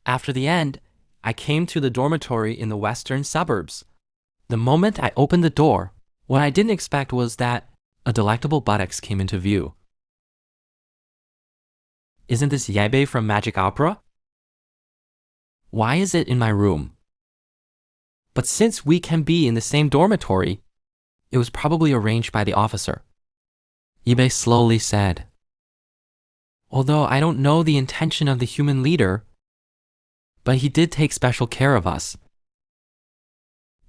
After the end, I came to the dormitory in the western suburbs. The moment I opened the door, what I didn't expect was that a delectable buttocks came into view. Isn't this Yebe from Magic Opera? Why is it in my room? But since we can be in the same dormitory, it was probably arranged by the officer. Yebe slowly said, although I don't know the intention of the human leader, but he did take special care of us.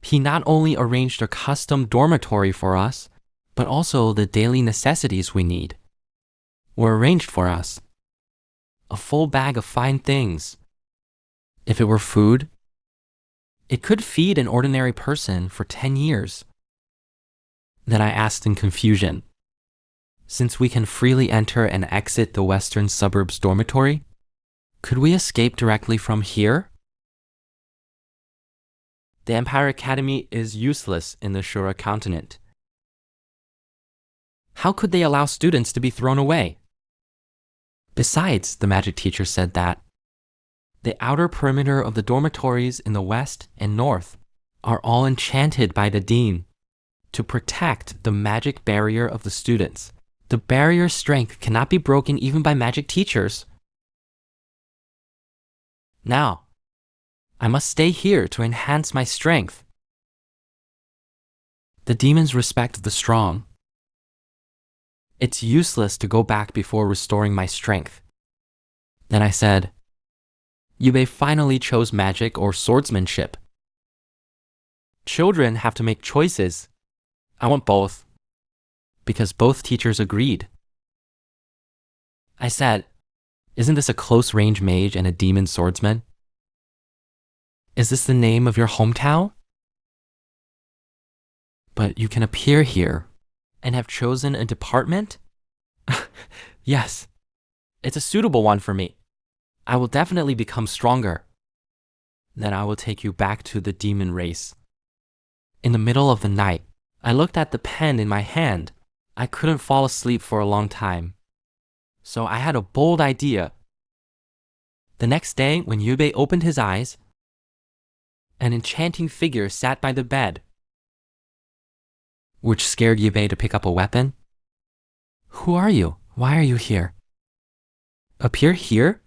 He not only arranged a custom dormitory for us, but also the daily necessities we need were arranged for us. A full bag of fine things. If it were food, it could feed an ordinary person for 10 years. Then I asked in confusion, since we can freely enter and exit the western suburbs dormitory, could we escape directly from here? The Empire Academy is useless in the Shura continent. How could they allow students to be thrown away? Besides, the magic teacher said that the outer perimeter of the dormitories in the west and north are all enchanted by the dean to protect the magic barrier of the students. The barrier's strength cannot be broken even by magic teachers. Now, I must stay here to enhance my strength. The demons respect the strong. It's useless to go back before restoring my strength. Then I said, Yubei finally chose magic or swordsmanship. Children have to make choices. I want both, because both teachers agreed. I said, isn't this a close-range mage and a demon swordsman? Is this the name of your hometown? But you can appear here and have chosen a department? Yes, it's a suitable one for me. I will definitely become stronger. Then I will take you back to the demon race. In the middle of the night, I looked at the pen in my hand. I couldn't fall asleep for a long time. So I had a bold idea. The next day, when Yubei opened his eyes, an enchanting figure sat by the bed, which scared Yubei to pick up a weapon. Who are you? Why are you here? Appear here?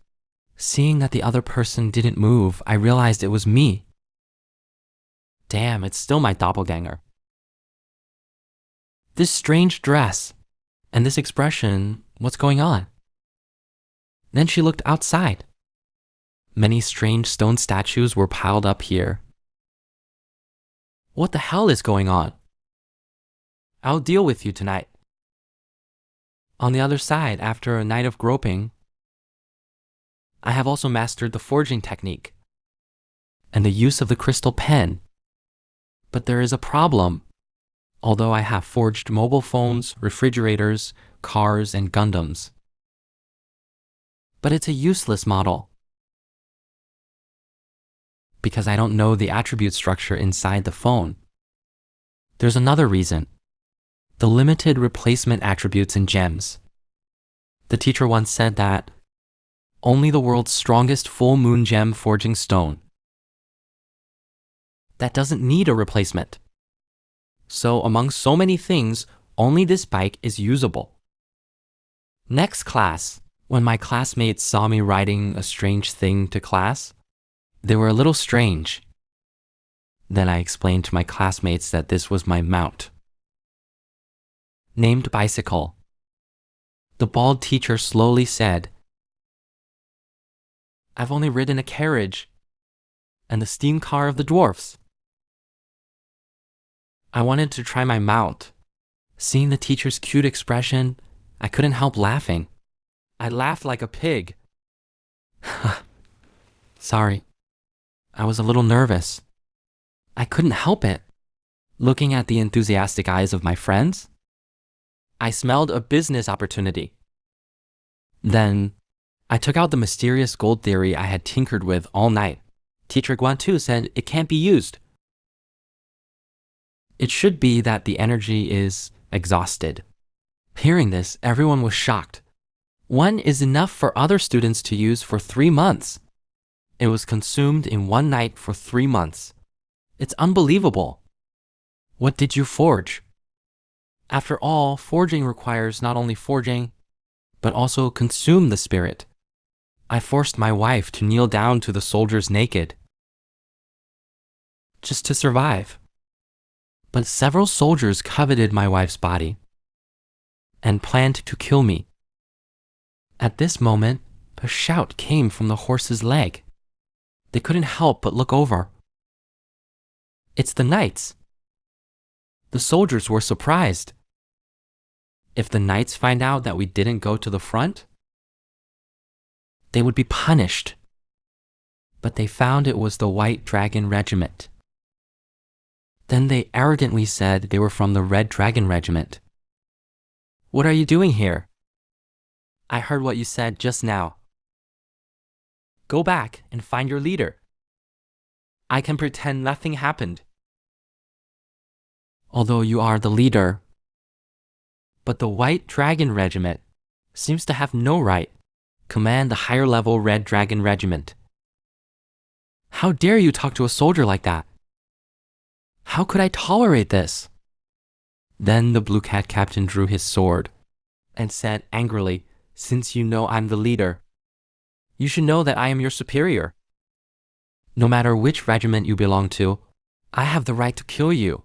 Seeing that the other person didn't move, I realized it was me. Damn, it's still my doppelganger. This strange dress and this expression, what's going on? Then she looked outside. Many strange stone statues were piled up here. What the hell is going on? I'll deal with you tonight. On the other side, after a night of groping, I have also mastered the forging technique and the use of the crystal pen. But there is a problem. Although I have forged mobile phones, refrigerators, cars, and Gundams. But it's a useless model, because I don't know the attribute structure inside the phone. There's another reason. The limited replacement attributes in gems. The teacher once said that only the world's strongest full moon gem forging stone that doesn't need a replacement. So among so many things, only this bike is usable. Next class, when my classmates saw me riding a strange thing to class, they were a little strange. Then I explained to my classmates that this was my mount. Named Bicycle. The bald teacher slowly said, I've only ridden a carriage and the steam car of the dwarfs. I wanted to try my mount. Seeing the teacher's cute expression, I couldn't help laughing. I laughed like a pig. Sorry, I was a little nervous. I couldn't help it. Looking at the enthusiastic eyes of my friends, I smelled a business opportunity. Then, I took out the mysterious gold theory I had tinkered with all night. Teacher Guantu said it can't be used. It should be that the energy is exhausted. Hearing this, everyone was shocked. One is enough for other students to use for 3 months. It was consumed in one night for 3 months. It's unbelievable. What did you forge? After all, forging requires not only forging, but also consume the spirit. I forced my wife to kneel down to the soldiers naked, just to survive. But several soldiers coveted my wife's body and planned to kill me. At this moment, a shout came from the horse's leg. They couldn't help but look over. It's the knights. The soldiers were surprised. If the knights find out that we didn't go to the front, they would be punished. But they found it was the White Dragon Regiment. Then they arrogantly said they were from the Red Dragon Regiment. What are you doing here? I heard what you said just now. Go back and find your leader. I can pretend nothing happened. Although you are the leader, but the White Dragon Regiment seems to have no right to command the higher level Red Dragon Regiment. How dare you talk to a soldier like that? How could I tolerate this? Then the Blue Cat captain drew his sword and said angrily, since you know I'm the leader, you should know that I am your superior. No matter which regiment you belong to, I have the right to kill you.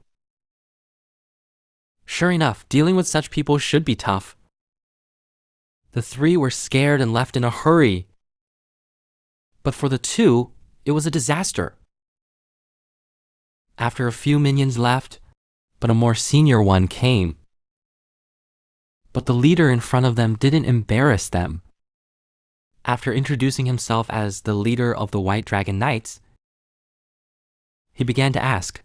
Sure enough, dealing with such people should be tough. The 3 were scared and left in a hurry. But for the 2, it was a disaster. After a few minions left, but a more senior one came. But the leader in front of them didn't embarrass them. After introducing himself as the leader of the White Dragon Knights, he began to ask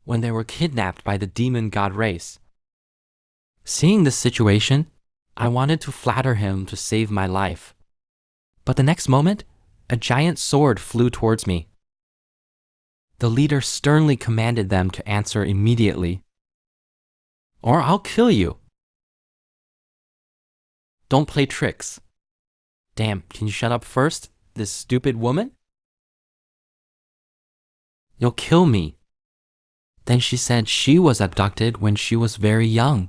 when they were kidnapped by the demon god race. Seeing this situation, I wanted to flatter him to save my life. But the next moment, a giant sword flew towards me. The leader sternly commanded them to answer immediately, or I'll kill you. Don't play tricks. Damn, can you shut up first, this stupid woman? You'll kill me. Then she said she was abducted when she was very young.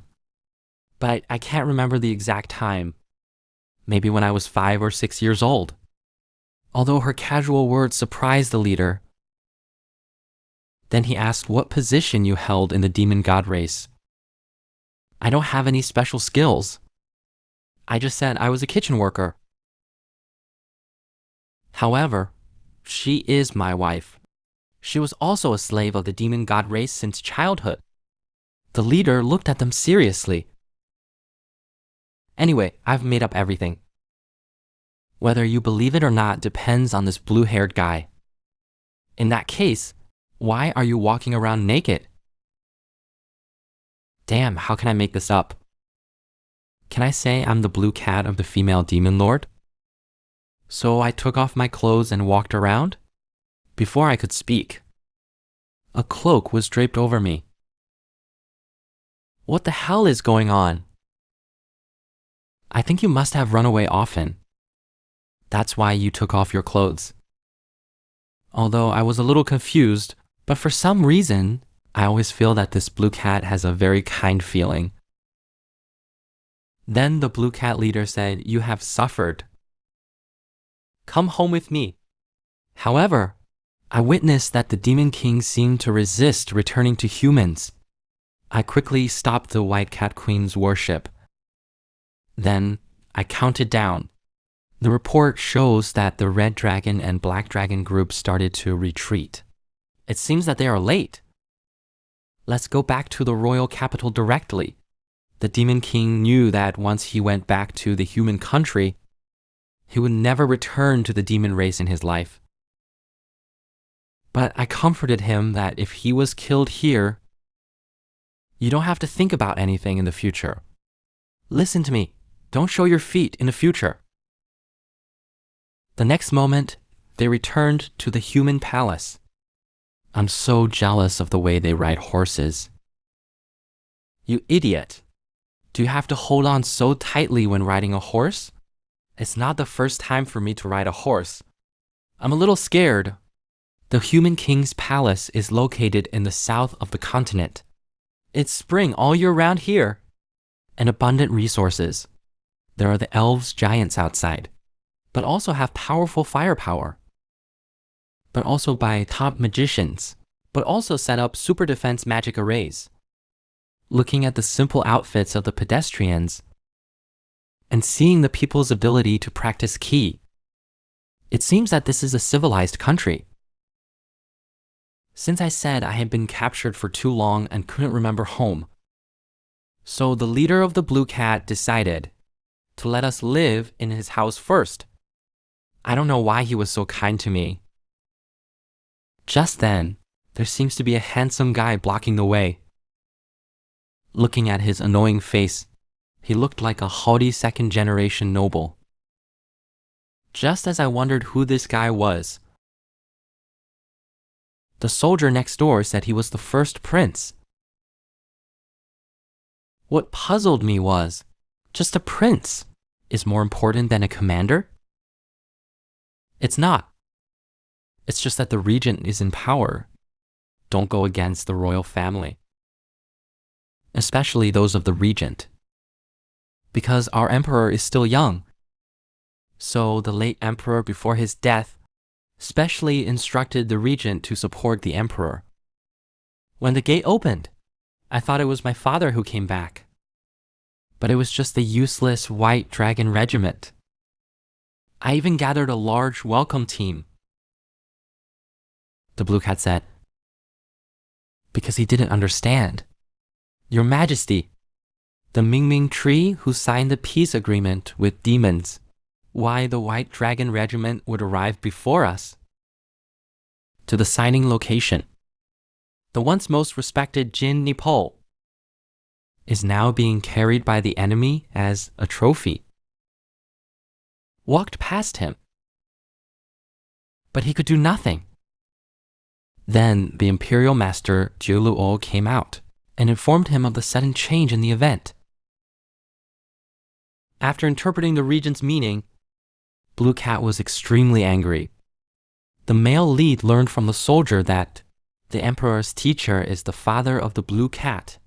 But I can't remember the exact time. Maybe when I was 5 or 6 years old. Although her casual words surprised the leader. Then he asked what position you held in the demon god race. I don't have any special skills. I just said I was a kitchen worker. However, she is my wife. She was also a slave of the demon god race since childhood. The leader looked at them seriously. Anyway, I've made up everything. Whether you believe it or not depends on this blue-haired guy. In that case, why are you walking around naked? Damn, how can I make this up? Can I say I'm the blue cat of the female demon lord? So I took off my clothes and walked around. Before I could speak, a cloak was draped over me. What the hell is going on? I think you must have run away often. That's why you took off your clothes. Although I was a little confused, but for some reason, I always feel that this blue cat has a very kind feeling. Then the blue cat leader said, "You have suffered. Come home with me." However, I witnessed that the Demon King seemed to resist returning to humans. I quickly stopped the White Cat Queen's worship. Then I counted down. The report shows that the Red Dragon and Black Dragon group started to retreat. It seems that they are late. Let's go back to the royal capital directly. The Demon King knew that once he went back to the human country, he would never return to the demon race in his life. But I comforted him that if he was killed here, you don't have to think about anything in the future. Listen to me. Don't show your feet in the future. The next moment, they returned to the human palace. I'm so jealous of the way they ride horses. You idiot. Do you have to hold on so tightly when riding a horse? It's not the first time for me to ride a horse. I'm a little scared. The human king's palace is located in the south of the continent. It's spring all year round here, and abundant resources. There are the elves giants outside, but also have powerful firepower. But also by top magicians, but also set up super defense magic arrays. Looking at the simple outfits of the pedestrians, and seeing the people's ability to practice ki, it seems that this is a civilized country. Since I said I had been captured for too long and couldn't remember home, so the leader of the Blue Cat decided to let us live in his house first. I don't know why he was so kind to me. Just then, there seems to be a handsome guy blocking the way. Looking at his annoying face, he looked like a haughty second-generation noble. Just as I wondered who this guy was, the soldier next door said he was the first prince. What puzzled me was, just a prince is more important than a commander? It's not. It's just that the regent is in power. Don't go against the royal family, especially those of the regent, because our emperor is still young. So the late emperor, before his death, specially instructed the regent to support the emperor. When the gate opened, I thought it was my father who came back, but it was just the useless white dragon regiment. I even gathered a large welcome team. The Blue Cat said, because he didn't understand. Your Majesty, the Mingming tree who signed the peace agreement with demons, why the White Dragon Regiment would arrive before us. To the signing location, the once most respected Jin Nipol is now being carried by the enemy as a trophy. Walked past him, but he could do nothing. Then the Imperial Master Jiu Luo came out and informed him of the sudden change in the event. After interpreting the regent's meaning, Blue Cat was extremely angry. The male lead learned from the soldier that the emperor's teacher is the father of the Blue Cat,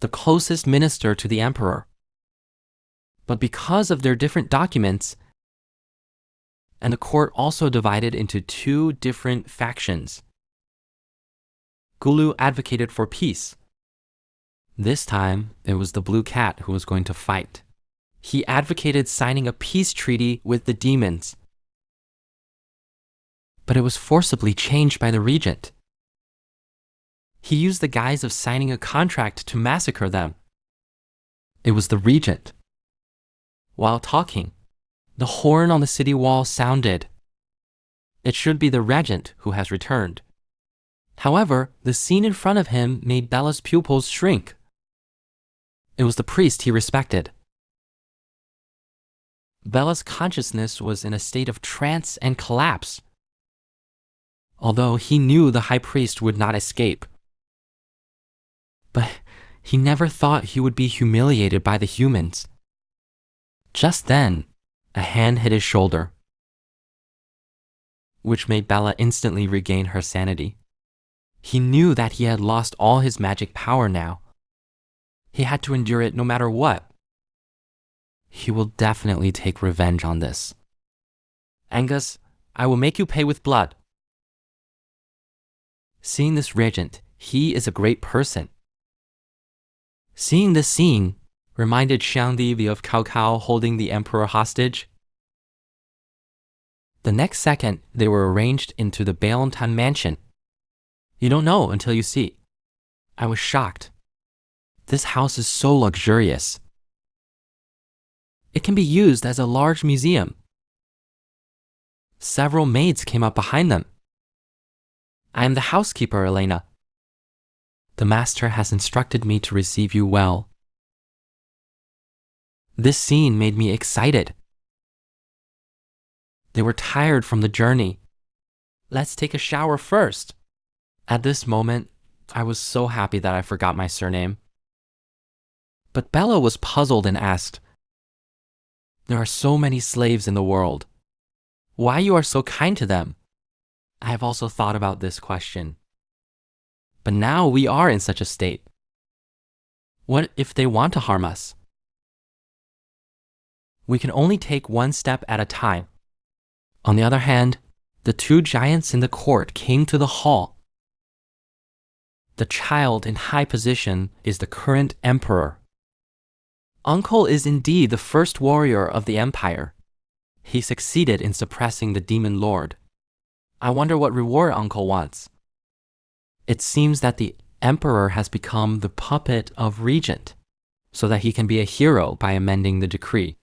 the closest minister to the emperor. But because of their different documents, and the court also divided into two different factions, Gulu advocated for peace. This time, it was the Blue Cat who was going to fight. He advocated signing a peace treaty with the demons. But it was forcibly changed by the regent. He used the guise of signing a contract to massacre them. It was the regent. While talking, the horn on the city wall sounded. It should be the regent who has returned. However, the scene in front of him made Bella's pupils shrink. It was the priest he respected. Bella's consciousness was in a state of trance and collapse, although he knew the high priest would not escape. But he never thought he would be humiliated by the humans. Just then, a hand hit his shoulder, which made Bella instantly regain her sanity. He knew that he had lost all his magic power now. He had to endure it no matter what. He will definitely take revenge on this. Angus, I will make you pay with blood. Seeing this regent, he is a great person. Seeing this scene reminded Xiangdi of Cao Cao holding the emperor hostage. The next second, they were arranged into the Balantan mansion. You don't know until you see. I was shocked. This house is so luxurious. It can be used as a large museum. Several maids came up behind them. I am the housekeeper, Elena. The master has instructed me to receive you well. This scene made me excited. They were tired from the journey. Let's take a shower first. At this moment, I was so happy that I forgot my surname. But Bella was puzzled and asked, there are so many slaves in the world. why you are so kind to them. I have also thought about this question. But now we are in such a state. What if they want to harm us? We can only take one step at a time. On the other hand, the two giants in the court came to the hall. The child in high position is the current emperor. Uncle is indeed the first warrior of the empire. He succeeded in suppressing the demon lord. I wonder what reward Uncle wants. It seems that the emperor has become the puppet of regent, so that he can be a hero by amending the decree.